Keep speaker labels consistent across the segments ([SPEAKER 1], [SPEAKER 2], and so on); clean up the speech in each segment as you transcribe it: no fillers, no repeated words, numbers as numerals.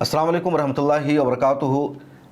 [SPEAKER 1] अस्सलाम वालेकुम रहमतुल्लाहि व बरकातुहू।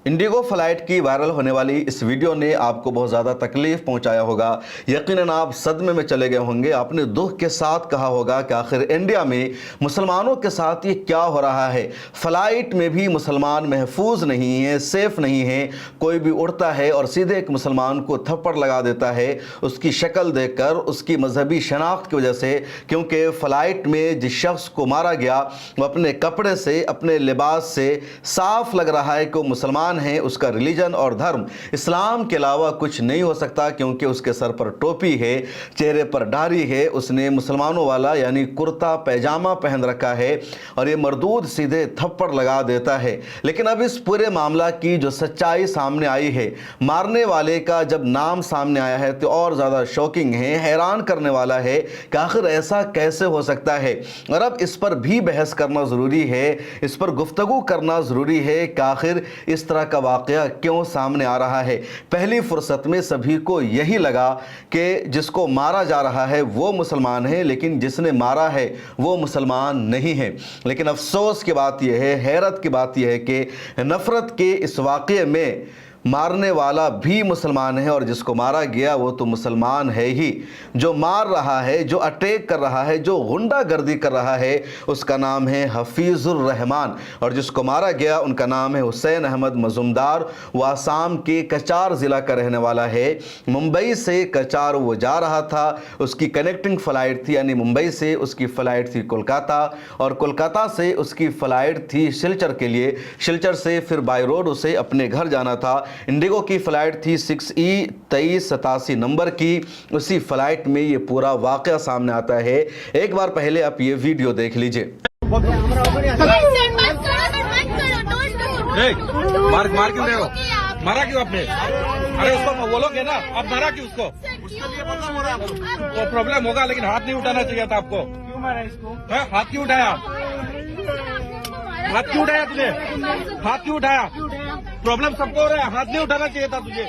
[SPEAKER 1] इंडिगो फ़्लाइट की वायरल होने वाली इस वीडियो ने आपको बहुत ज़्यादा तकलीफ़ पहुंचाया होगा। यकीनन आप सदमे में चले गए होंगे। आपने दुख के साथ कहा होगा कि आखिर इंडिया में मुसलमानों के साथ ये क्या हो रहा है। फ़्लाइट में भी मुसलमान महफूज नहीं है, सेफ़ नहीं है। कोई भी उड़ता है और सीधे एक मुसलमान को थप्पड़ लगा देता है, उसकी शक्ल देखकर, उसकी मजहबी शनाख्त की वजह से। क्योंकि फ़्लाइट में जिस शख्स को मारा गया वो अपने कपड़े से, अपने लिबास से साफ लग रहा है कि वो मुसलमान है। उसका रिलीजन और धर्म इस्लाम के अलावा कुछ नहीं हो सकता, क्योंकि उसके सर पर टोपी है, चेहरे पर दाढ़ी है, उसने मुसलमानों वाला यानी कुर्ता पैजामा पहन रखा है और ये मरदूद सीधे थप्पड़ लगा देता है। लेकिन अब इस पूरे मामला की जो सच्चाई सामने आई है, मारने वाले का जब नाम सामने आया है तो और ज़्यादा शॉकिंग है, हैरान करने वाला है कि आखिर ऐसा कैसे हो सकता है। और अब इस पर भी बहस करना ज़रूरी है, इस पर गुफ्तगू करना ज़रूरी है कि आखिर इस तरह का वाक़या क्यों सामने आ रहा है। पहली फुर्सत में सभी को यही लगा कि जिसको मारा जा रहा है वो मुसलमान है, लेकिन जिसने मारा है वो मुसलमान नहीं है। लेकिन अफसोस की बात यह है, हैरत की बात यह है कि नफ़रत के इस वाक़ये में मारने वाला भी मुसलमान है और जिसको मारा गया वो तो मुसलमान है ही। जो मार रहा है, जो अटैक कर रहा है, जो गुंडागर्दी कर रहा है, उसका नाम है हफीज़ुर रहमान और जिसको मारा गया उनका नाम है हुसैन अहमद मज़ूमदार। वो आसाम के कचार ज़िला का रहने वाला है। मुंबई से कचार वो जा रहा था, उसकी कनेक्टिंग फ़्लाइट थी, यानी मुंबई से उसकी फ़्लाइट थी कोलकाता और कोलकाता से उसकी फ़्लाइट थी सिलचर के लिए। सिलचर से फिर बाय रोड उसे अपने घर जाना था। इंडिगो की फ़्लाइट थी 6E2387 नंबर की। उसी फ़्लाइट में ये पूरा वाक़या सामने आता है। एक बार पहले आप ये वीडियो देख लीजिए।
[SPEAKER 2] मार मार क्यों रहे हो? मारा क्यों आपने? अरे उसको बोलोगे ना, आप मारा क्यों उसको? तो प्रॉब्लम होगा, लेकिन हाथ नहीं उठाना चाहिए था आपको। क्यों मारा इसको? हाथ क्यों उठाया? हाथ क्यों उठाया तुझे? हाथ क्यों उठाया? प्रॉब्लम सबको हो रहा है, हाथ नहीं उठाना चाहिए था तुझे।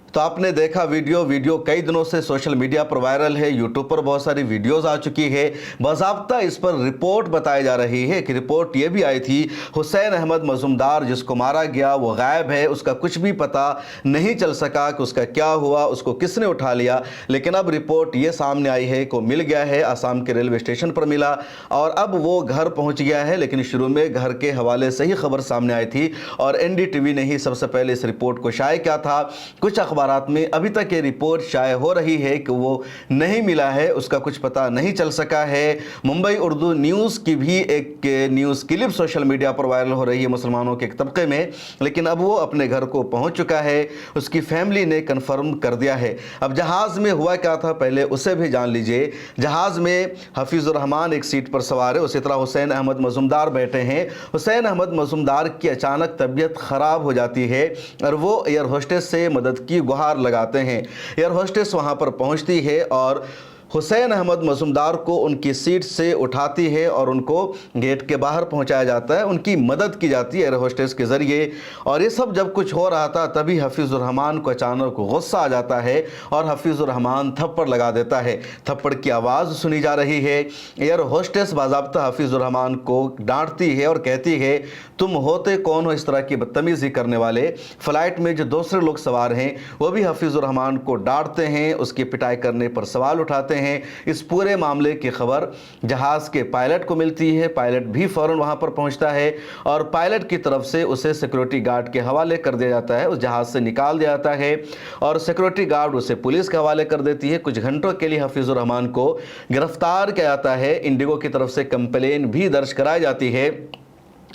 [SPEAKER 1] तो आपने देखा वीडियो कई दिनों से सोशल मीडिया पर वायरल है, यूट्यूब पर बहुत सारी वीडियोस आ चुकी है। बाज़ाब्ता इस पर रिपोर्ट बताई जा रही है कि रिपोर्ट ये भी आई थी हुसैन अहमद मज़ूमदार जिसको मारा गया वो गायब है, उसका कुछ भी पता नहीं चल सका कि उसका क्या हुआ, उसको किसने उठा लिया। लेकिन अब रिपोर्ट ये सामने आई है कि मिल गया है, आसाम के रेलवे स्टेशन पर मिला और अब वो घर पहुँच गया है। लेकिन शुरू में घर के हवाले से ही खबर सामने आई थी और NDTV ने ही सबसे पहले इस रिपोर्ट को शाये किया था। कुछ अखबारात में अभी तक ये रिपोर्ट शाये हो रही है कि वो नहीं मिला है, उसका कुछ पता नहीं चल सका है। मुंबई उर्दू न्यूज़ की भी एक न्यूज़ क्लिप सोशल मीडिया पर वायरल हो रही है मुसलमानों के एक तबके में, लेकिन अब वो अपने घर को पहुंच चुका है, उसकी फैमिली ने कंफर्म कर दिया है। अब जहाज़ में हुआ क्या था पहले उसे भी जान लीजिए। जहाज़ में हफीज़ुर रहमान एक सीट पर सवार है, उसी तरह हुसैन अहमद मज़ूमदार बैठे हैं। हुसैन अहमद मज़ूमदार की अचानक तबीयत ख़राब हो जाती है और वो एयर होस्टेस से मदद की गुहार लगाते हैं। एयर होस्टेस वहां पर पहुंचती है और हुसैन अहमद मज़ूमदार को उनकी सीट से उठाती है और उनको गेट के बाहर पहुंचाया जाता है, उनकी मदद की जाती है एयर होस्टेस के ज़रिए। और ये सब जब कुछ हो रहा था तभी हफीज़ुर रहमान को अचानक गुस्सा आ जाता है और हफीज़ुर रहमान थप्पड़ लगा देता है। थप्पड़ की आवाज़ सुनी जा रही है। एयर होस्टेस बाज़ाब्ता हफीज़ुर रहमान को डांटती है और कहती है तुम होते कौन हो इस तरह की बदतमीज़ी करने वाले। फ़्लाइट में जो दूसरे लोग सवार हैं वो भी हफीज़ुर रहमान को डांटते हैं, उसकी पिटाई करने पर सवाल उठाते हैं। इस पूरे मामले की खबर जहाज़ के पायलट को मिलती है। पायलट भी फ़ौरन वहां पर पहुंचता है और पायलट की तरफ से उसे सिक्योरिटी गार्ड के हवाले कर दिया जाता है, उस जहाज़ से निकाल दिया जाता है और सिक्योरिटी गार्ड उसे पुलिस के हवाले कर देती है। कुछ घंटों के लिए हफीज़ुर रहमान को गिरफ्तार किया जाता है। इंडिगो की तरफ से कंप्लेन भी दर्ज कराई जाती है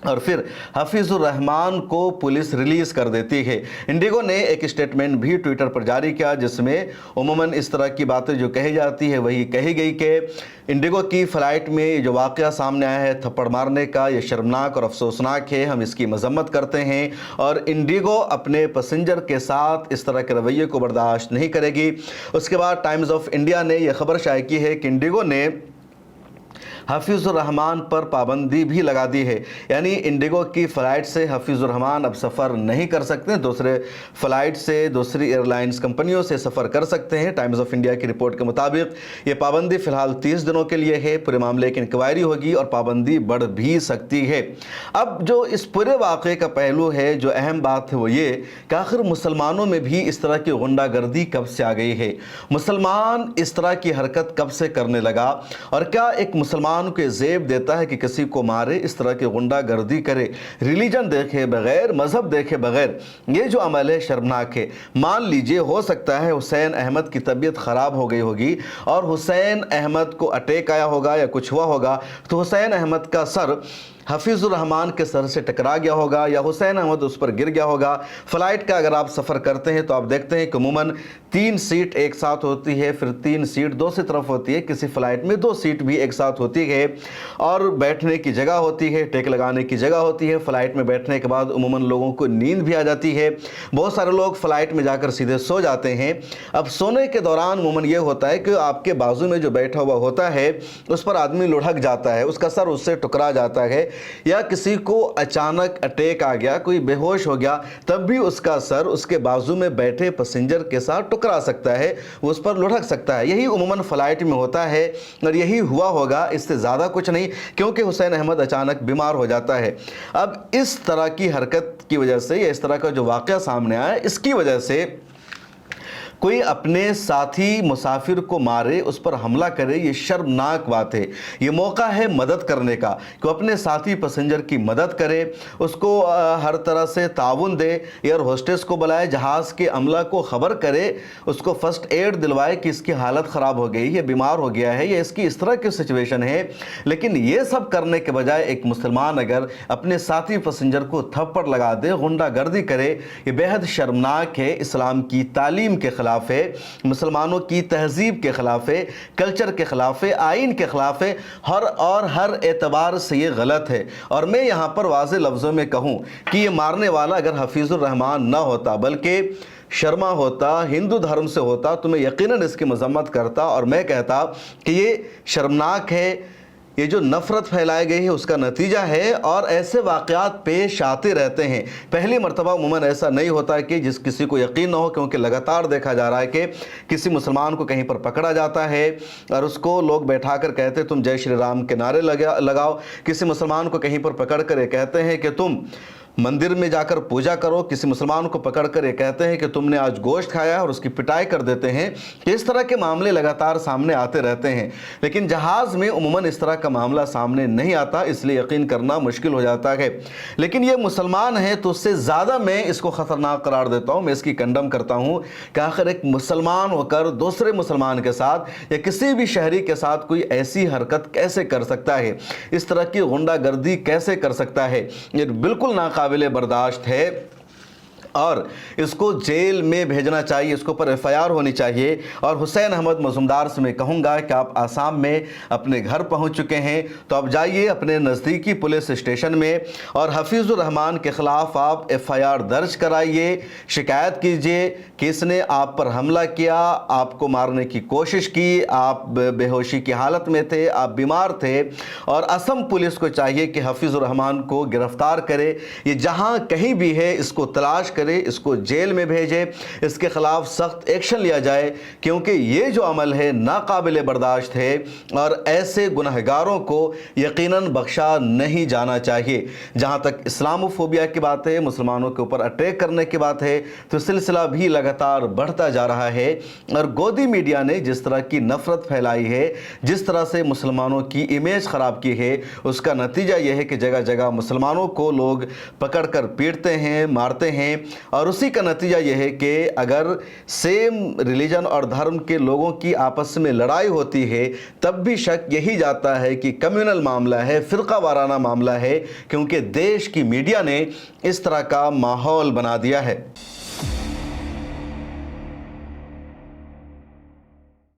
[SPEAKER 1] और फिर हफीज़ुर रहमान को पुलिस रिलीज़ कर देती है। इंडिगो ने एक स्टेटमेंट भी ट्विटर पर जारी किया जिसमें उमूमन इस तरह की बातें जो कही जाती है वही कही गई कि इंडिगो की फ़्लाइट में जो वाक़या सामने आया है थप्पड़ मारने का, ये शर्मनाक और अफसोसनाक है, हम इसकी मजम्मत करते हैं और इंडिगो अपने पैसेंजर के साथ इस तरह के रवैये को बर्दाश्त नहीं करेगी। उसके बाद टाइम्स ऑफ इंडिया ने यह खबर शाये की है कि इंडिगो ने हफीज़ुर रहमान पर पाबंदी भी लगा दी है। यानी इंडिगो की फ़्लाइट से हफीज़ुर रहमान अब सफ़र नहीं कर सकते, दूसरे फ़्लाइट से दूसरी एयरलाइंस कंपनियों से सफ़र कर सकते हैं। टाइम्स ऑफ इंडिया की रिपोर्ट के मुताबिक ये पाबंदी फ़िलहाल 30 दिनों के लिए है। पूरे मामले की इंक्वायरी होगी और पाबंदी बढ़ भी सकती है। अब जो इस पूरे वाक़े का पहलू है, जो अहम बात है वो ये कि आखिर मुसलमानों में भी इस तरह की गुंडागर्दी कब से आ गई है, मुसलमान इस तरह की हरकत कब से करने लगा, और क्या एक मुसलमान को ज़ेब देता है कि किसी को मारे, इस तरह की गुंडागर्दी करे, रिलीजन देखे बगैर, मज़हब देखे बगैर। ये जो अमल है शर्मनाक है। मान लीजिए हो सकता है हुसैन अहमद की तबीयत ख़राब हो गई होगी और हुसैन अहमद को अटैक आया होगा या कुछ हुआ होगा, तो हुसैन अहमद का सर हफीज़ुर रहमान के सर से टकरा गया होगा या हुसैन अहमद उस पर गिर गया होगा। फ़्लाइट का अगर आप सफ़र करते हैं तो आप देखते हैं कि अमूमन 3 सीट एक साथ होती है, फिर 3 सीट दूसरी तरफ होती है, किसी फ़्लाइट में 2 सीट भी एक साथ होती है और बैठने की जगह होती है, टेक लगाने की जगह होती है। फ़्लाइट में बैठने के बाद अमूमन लोगों को नींद भी आ जाती है। बहुत सारे लोग फ़्लाइट में जाकर सीधे सो जाते हैं। अब सोने के दौरान अमूमन ये होता है कि आपके बाजू में जो बैठा हुआ होता है उस पर आदमी लुढ़क जाता है, उसका सर उससे टकरा जाता है, या किसी को अचानक अटैक आ गया, कोई बेहोश हो गया, तब भी उसका सर उसके बाजू में बैठे पैसेंजर के साथ टकरा सकता है, वो उस पर लुढ़क सकता है। यही उमूमन फ़्लाइट में होता है और यही हुआ होगा, इससे ज़्यादा कुछ नहीं, क्योंकि हुसैन अहमद अचानक बीमार हो जाता है। अब इस तरह की हरकत की वजह से या इस तरह का जो वाक़या सामने आया, इसकी वजह से कोई अपने साथी मुसाफिर को मारे, उस पर हमला करे, ये शर्मनाक बात है। ये मौका है मदद करने का कि अपने साथी पैसेंजर की मदद करे, उसको हर तरह से ताउन दे, एयर होस्टेस को बुलाए, जहाज़ के अमला को ख़बर करे, उसको फ़र्स्ट एड दिलवाए कि इसकी हालत ख़राब हो गई है, बीमार हो गया है, या इसकी इस तरह की सिचुएशन है। लेकिन ये सब करने के बजाय एक मुसलमान अगर अपने साथी पैसेंजर को थप्पड़ लगा दे, गुंडागर्दी करे, ये बेहद शर्मनाक है। इस्लाम की तालीम के ख़िलाफ़ है, मुसलमानों की तहजीब के ख़िलाफ़ है, कल्चर के ख़िलाफ़ है, आइन के ख़िलाफ़ है, हर एतबार से ये गलत है। और मैं यहाँ पर वाज़े लफ्ज़ों में कहूँ कि ये मारने वाला अगर हफीज़ुर रहमान ना होता बल्कि शर्मा होता, हिंदू धर्म से होता, तो मैं यकीनन इसकी मज़म्मत करता और मैं कहता कि ये शर्मनाक है, ये जो नफ़रत फैलाई गई है उसका नतीजा है। और ऐसे वाक़यात पेश आते रहते हैं। पहली मरतबा उमूमन ऐसा नहीं होता कि जिस किसी को यकीन ना हो, क्योंकि लगातार देखा जा रहा है कि किसी मुसलमान को कहीं पर पकड़ा जाता है और उसको लोग बैठा कर कहते तुम जय श्री राम के नारे लगाओ। किसी मुसलमान को कहीं पर पकड़ कर ये कहते हैं कि तुम मंदिर में जाकर पूजा करो। किसी मुसलमान को पकड़कर ये कहते हैं कि तुमने आज गोश्त खाया है और उसकी पिटाई कर देते हैं। इस तरह के मामले लगातार सामने आते रहते हैं, लेकिन जहाज़ में उमूमन इस तरह का मामला सामने नहीं आता, इसलिए यकीन करना मुश्किल हो जाता है। लेकिन ये मुसलमान है तो उससे ज़्यादा मैं इसको ख़तरनाक करार देता हूँ। मैं इसकी कंडम करता हूँ कि आखिर एक मुसलमान होकर दूसरे मुसलमान के साथ या किसी भी शहरी के साथ कोई ऐसी हरकत कैसे कर सकता है, इस तरह की गुंडागर्दी कैसे कर सकता है। ये बिल्कुल नाकाबिले बर्दाश्त है और इसको जेल में भेजना चाहिए, इसके ऊपर एफआईआर होनी चाहिए। और हुसैन अहमद मज़ूमदार से मैं कहूँगा कि आप आसाम में अपने घर पहुँच चुके हैं तो आप जाइए अपने नज़दीकी पुलिस स्टेशन में और हफीज़ुर रहमान के ख़िलाफ़ आप एफआईआर दर्ज कराइए, शिकायत कीजिए कि इसने आप पर हमला किया, आपको मारने की कोशिश की, आप बेहोशी की हालत में थे, आप बीमार थे। और असम पुलिस को चाहिए कि हफीज़ुर रहमान को गिरफ़्तार करे, ये जहाँ कहीं भी है इसको तलाश करे, इसको जेल में भेजे, इसके खिलाफ सख्त एक्शन लिया जाए, क्योंकि ये जो अमल है नाकाबिले बर्दाश्त है और ऐसे गुनहगारों को यकीनन बख्शा नहीं जाना चाहिए। जहाँ तक इस्लामोफोबिया की बात है, मुसलमानों के ऊपर अटैक करने की बात है, तो सिलसिला भी लगातार बढ़ता जा रहा है। और गोदी मीडिया ने जिस तरह की नफरत फैलाई है, जिस तरह से मुसलमानों की इमेज ख़राब की है, उसका नतीजा यह है कि जगह जगह मुसलमानों को लोग पकड़ कर पीटते हैं, मारते हैं। और उसी का नतीजा यह है कि अगर सेम रिलीजन और धर्म के लोगों की आपस में लड़ाई होती है तब भी शक यही जाता है कि कम्युनल मामला है, फ़िरका वाराना मामला है, क्योंकि देश की मीडिया ने इस तरह का माहौल बना दिया है।